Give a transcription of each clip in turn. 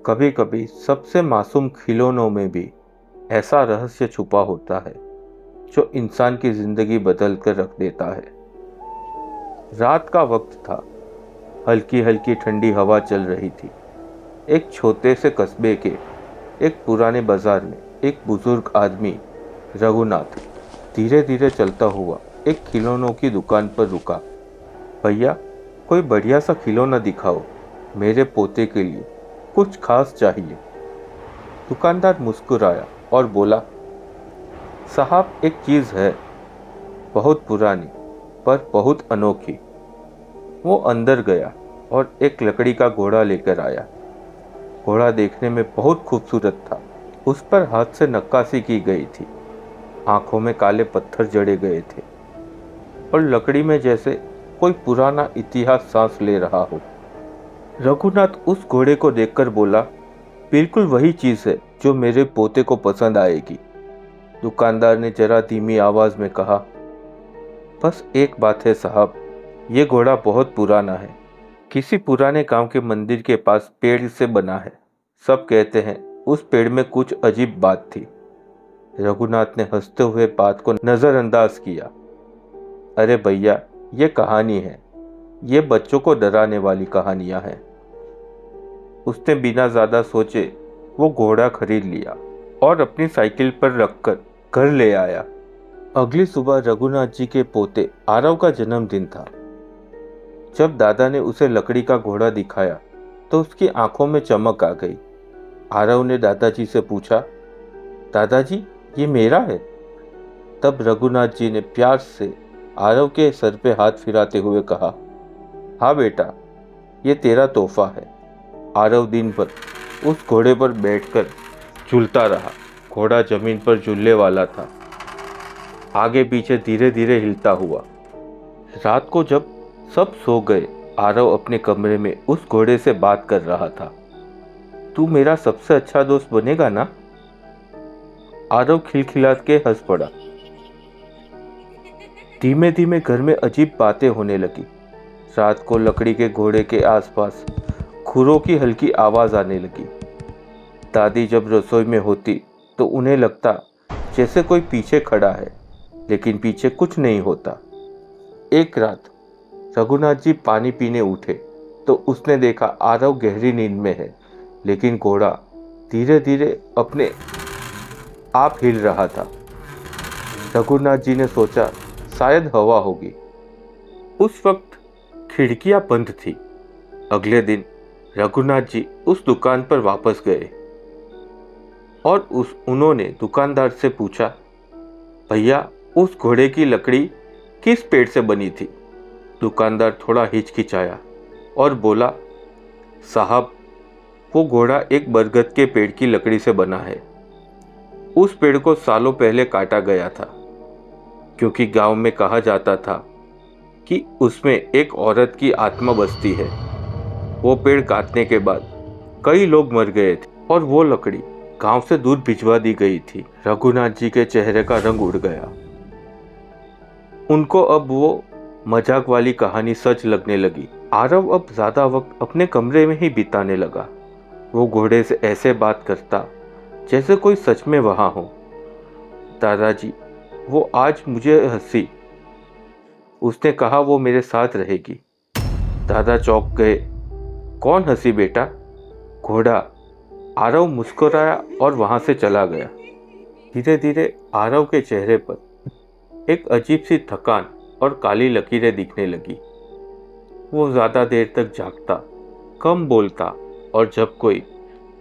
कभी कभी सबसे मासूम खिलौनों में भी ऐसा रहस्य छुपा होता है जो इंसान की जिंदगी बदल कर रख देता है। रात का वक्त था। हल्की हल्की ठंडी हवा चल रही थी। एक छोटे से कस्बे के एक पुराने बाजार में एक बुजुर्ग आदमी रघुनाथ धीरे धीरे चलता हुआ एक खिलौनों की दुकान पर रुका। भैया, कोई बढ़िया सा खिलौना दिखाओ, मेरे पोते के लिए कुछ खास चाहिए। दुकानदार मुस्कुराया और बोला, साहब, एक चीज़ है, बहुत पुरानी पर बहुत अनोखी। वो अंदर गया और एक लकड़ी का घोड़ा लेकर आया। घोड़ा देखने में बहुत खूबसूरत था। उस पर हाथ से नक्काशी की गई थी। आंखों में काले पत्थर जड़े गए थे और लकड़ी में जैसे कोई पुराना इतिहास सांस ले रहा हो। रघुनाथ उस घोड़े को देखकर बोला, बिल्कुल वही चीज है जो मेरे पोते को पसंद आएगी। दुकानदार ने जरा धीमी आवाज में कहा, बस एक बात है साहब, ये घोड़ा बहुत पुराना है। किसी पुराने गांव के मंदिर के पास पेड़ से बना है। सब कहते हैं उस पेड़ में कुछ अजीब बात थी। रघुनाथ ने हंसते हुए बात को नजरअंदाज किया। अरे भैया, ये कहानी है। ये बच्चों को डराने वाली कहानियां हैं। उसने बिना ज्यादा सोचे वो घोड़ा खरीद लिया और अपनी साइकिल पर रखकर घर ले आया। अगली सुबह रघुनाथ जी के पोते आरव का जन्मदिन था। जब दादा ने उसे लकड़ी का घोड़ा दिखाया तो उसकी आंखों में चमक आ गई। आरव ने दादाजी से पूछा, दादाजी, ये मेरा है? तब रघुनाथ जी ने प्यार से आरव के सर पे हाथ फिराते हुए कहा, हाँ बेटा, ये तेरा तोहफा है। आरव दिन भर उस घोड़े पर बैठकर झूलता रहा। घोड़ा जमीन पर झूलने वाला था, आगे पीछे धीरे धीरे हिलता हुआ। रात को जब सब सो गए, आरव अपने कमरे में उस घोड़े से बात कर रहा था। तू मेरा सबसे अच्छा दोस्त बनेगा ना? आरव खिलखिला के हंस पड़ा। धीमे धीमे घर में अजीब बातें होने लगी। रात को लकड़ी के घोड़े के आसपास खुरों की हल्की आवाज आने लगी। दादी जब रसोई में होती तो उन्हें लगता जैसे कोई पीछे खड़ा है, लेकिन पीछे कुछ नहीं होता। एक रात रघुनाथ जी पानी पीने उठे तो उसने देखा आरव गहरी नींद में है, लेकिन घोड़ा धीरे धीरे अपने आप हिल रहा था। रघुनाथ जी ने सोचा शायद हवा होगी। उस वक्त खिड़कियां बंद थी। अगले दिन रघुनाथ जी उस दुकान पर वापस गए और उन्होंने दुकानदार से पूछा, भैया, उस घोड़े की लकड़ी किस पेड़ से बनी थी? दुकानदार थोड़ा हिचकिचाया और बोला, साहब, वो घोड़ा एक बरगद के पेड़ की लकड़ी से बना है। उस पेड़ को सालों पहले काटा गया था, क्योंकि गांव में कहा जाता था कि उसमें एक औरत की आत्मा बसती है। वो पेड़ काटने के बाद कई लोग मर गए थे और वो लकड़ी गांव से दूर भिजवा दी गई थी। रघुनाथ जी के चेहरे का रंग उड़ गया। उनको अब वो मजाक वाली कहानी सच लगने लगी। आरव अब ज्यादा वक्त अपने कमरे में ही बिताने लगा। वो घोड़े से ऐसे बात करता जैसे कोई सच में वहां हो। दादाजी, वो आज मुझे हंसी। उसने कहा वो मेरे साथ रहेगी। दादा चौंक गए। कौन हंसी बेटा? घोड़ा। आरव मुस्कुराया और वहां से चला गया। धीरे धीरे आरव के चेहरे पर एक अजीब सी थकान और काली लकीरें दिखने लगी। वो ज्यादा देर तक जागता, कम बोलता और जब कोई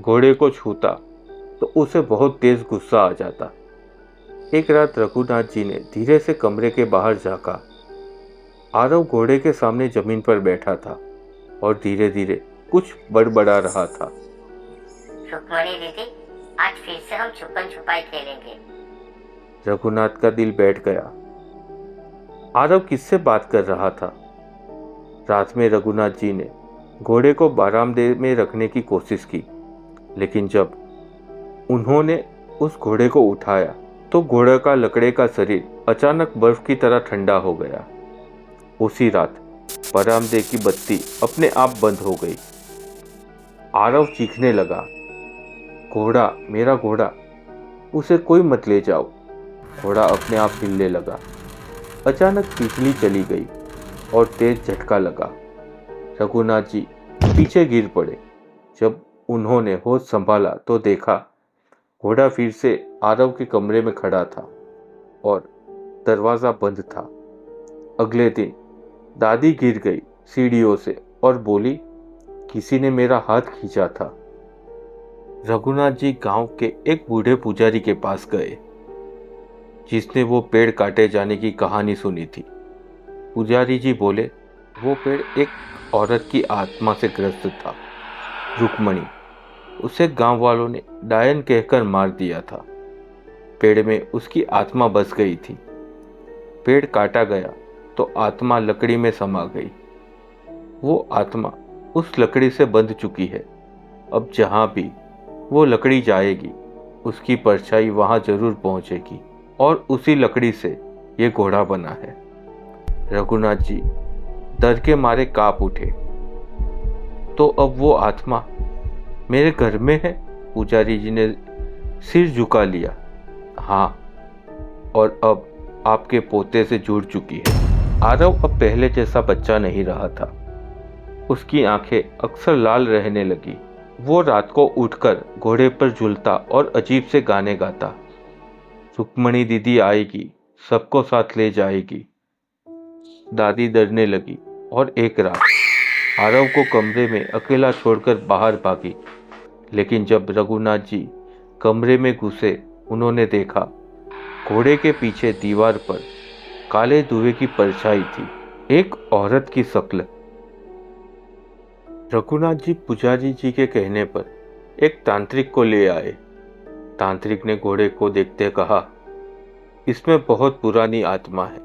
घोड़े को छूता तो उसे बहुत तेज गुस्सा आ जाता। एक रात रघुनाथ जी ने धीरे से कमरे के बाहर झांका। आरव घोड़े के सामने जमीन पर बैठा था और धीरे धीरे कुछ बड़बड़ा रहा था। रुक्मणी दीदी, आज फिर से हम छुपन छुपाई खेलेंगे। रघुनाथ का दिल बैठ गया। आरव किससे बात कर रहा था? रात में रघुनाथ जी ने घोड़े को बारामदे में रखने की कोशिश की, लेकिन जब उन्होंने उस घोड़े को उठाया तो घोड़े का लकड़े का शरीर अचानक बर्फ की तरह ठंडा हो गया। उसी रात बरामदे की बत्ती अपने आप बंद हो गई। आरव चीखने लगा, घोड़ा, मेरा घोड़ा, उसे कोई मत ले जाओ। घोड़ा अपने आप हिलने लगा। अचानक बिजली चली गई और तेज झटका लगा। रघुनाथ जी पीछे गिर पड़े। जब उन्होंने होश संभाला तो देखा घोड़ा फिर से आरव के कमरे में खड़ा था और दरवाजा बंद था। अगले दिन दादी गिर गई सीढ़ियों से और बोली, किसी ने मेरा हाथ खींचा था। रघुनाथ जी गांव के एक बूढ़े पुजारी के पास गए जिसने वो पेड़ काटे जाने की कहानी सुनी थी। पुजारी जी बोले, वो पेड़ एक औरत की आत्मा से ग्रस्त था, रुक्मणी। उसे गांव वालों ने डायन कहकर मार दिया था। पेड़ में उसकी आत्मा बस गई थी। पेड़ काटा गया तो आत्मा लकड़ी में समा गई। वो आत्मा उस लकड़ी से बंध चुकी है। अब जहां भी वो लकड़ी जाएगी उसकी परछाई वहां जरूर पहुंचेगी और उसी लकड़ी से ये घोड़ा बना है। रघुनाथ जी डर के मारे कांप उठे। तो अब वो आत्मा मेरे घर में है? पुजारी जी ने सिर झुका लिया। हाँ, और अब आपके पोते से जुड़ चुकी है। आरव अब पहले जैसा बच्चा नहीं रहा था। उसकी आंखें अक्सर लाल रहने लगी। वो रात को उठकर घोड़े पर झूलता और अजीब से गाने गाता। रुक्मणी दीदी आएगी, सबको साथ ले जाएगी। दादी डरने लगी और एक रात आरव को कमरे में अकेला छोड़कर बाहर भागी। लेकिन जब रघुनाथ जी कमरे में घुसे, उन्होंने देखा घोड़े के पीछे दीवार पर काले धुएं की परछाई थी, एक औरत की शक्ल। रघुनाथ जी पुजारी जी के कहने पर एक तांत्रिक को ले आए। तांत्रिक ने घोड़े को देखते कहा, इसमें बहुत पुरानी आत्मा है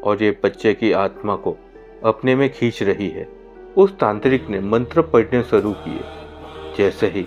और ये बच्चे की आत्मा को अपने में खींच रही है। उस तांत्रिक ने मंत्र पढ़ने शुरू किए। जैसे ही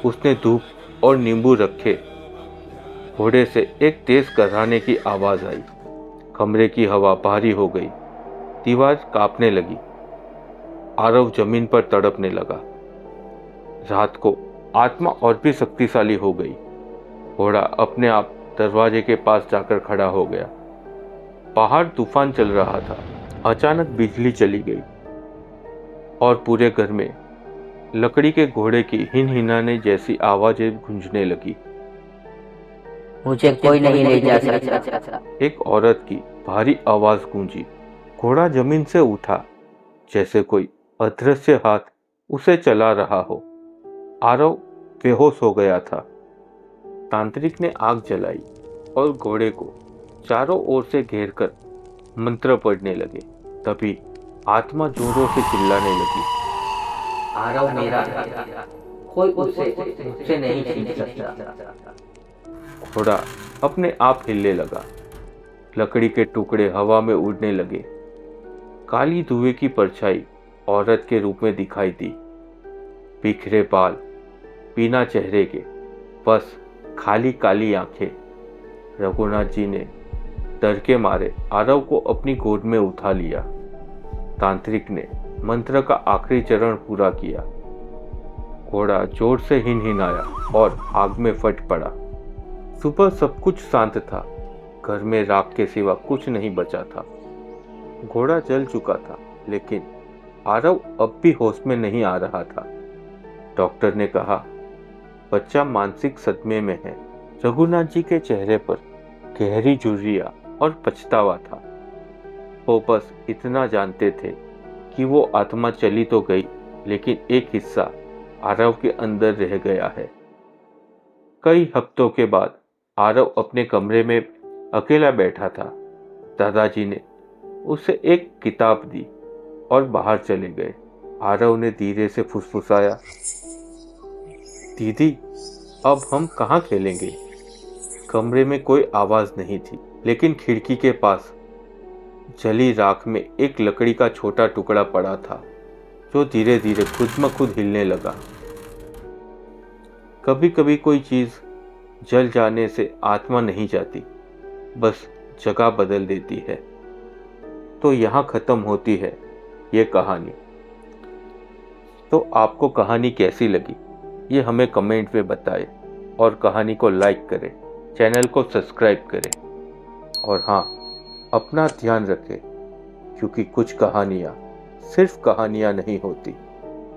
उसने धूप और नींबू रखे, घोड़े से एक तेज कराने की आवाज आई। कमरे की हवा भारी हो गई, दीवार कांपने लगी। आरव जमीन पर तड़पने लगा। रात को आत्मा और भी शक्तिशाली हो गई। घोड़ा अपने आप दरवाजे के पास जाकर खड़ा हो गया। बाहर तूफान चल रहा था। अचानक बिजली चली गई और पूरे घर में लकड़ी के घोड़े की हिनहिनाने जैसी आवाजें गूंजने लगी। मुझे कोई नहीं ले जा सकता। एक औरत की भारी आवाज गूंजी। घोड़ा जमीन से उठा, जैसे कोई अदृश्य हाथ उसे चला रहा हो। आरव बेहोश हो गया था। तांत्रिक ने आग जलाई और घोड़े को चारों ओर से घेरकर मंत्र पढ़ने लगे। तभी आत्मा जोरों से चिल्लाने लगी, आरव मेरा है, कोई उसे मुझसे नहीं छीन सकता। घोड़ा अपने आप हिलने लगा। लकड़ी के टुकड़े हवा में उड़ने लगे। काली धुएं की परछाई औरत के रूप में दिखाई दी। बिखरे बाल, बिना चेहरे के, बस खाली काली आंखें। रघुनाथ जी ने डर के मारे आरव को अपनी गोद में उठा लिया। तांत्रिक ने मंत्र का आखिरी चरण पूरा किया। घोड़ा जोर से हिनहिनाया और आग में फट पड़ा। सुबह सब कुछ शांत था। घर में राख के सिवा कुछ नहीं बचा था। घोड़ा जल चुका था, लेकिन आरव अब भी होश में नहीं आ रहा था। डॉक्टर ने कहा, बच्चा मानसिक सदमे में है। रघुनाथ जी के चेहरे पर गहरी झुर्रियां और पछतावा था। वो बस इतना जानते थे कि वो आत्मा चली तो गई, लेकिन एक हिस्सा आरव के अंदर रह गया है। कई हफ्तों के बाद आरव अपने कमरे में अकेला बैठा था। दादाजी ने उसे एक किताब दी और बाहर चले गए। आरव ने धीरे से फुसफुसाया, दीदी, अब हम कहाँ खेलेंगे? कमरे में कोई आवाज नहीं थी, लेकिन खिड़की के पास जली राख में एक लकड़ी का छोटा टुकड़ा पड़ा था, जो धीरे धीरे खुद ब खुद हिलने लगा। कभी कभी कोई चीज जल जाने से आत्मा नहीं जाती, बस जगह बदल देती है। तो यहाँ खत्म होती है ये कहानी। तो आपको कहानी कैसी लगी ये हमें कमेंट में बताएं और कहानी को लाइक करें, चैनल को सब्सक्राइब करें और हाँ, अपना ध्यान रखें क्योंकि कुछ कहानियाँ सिर्फ कहानियाँ नहीं होती।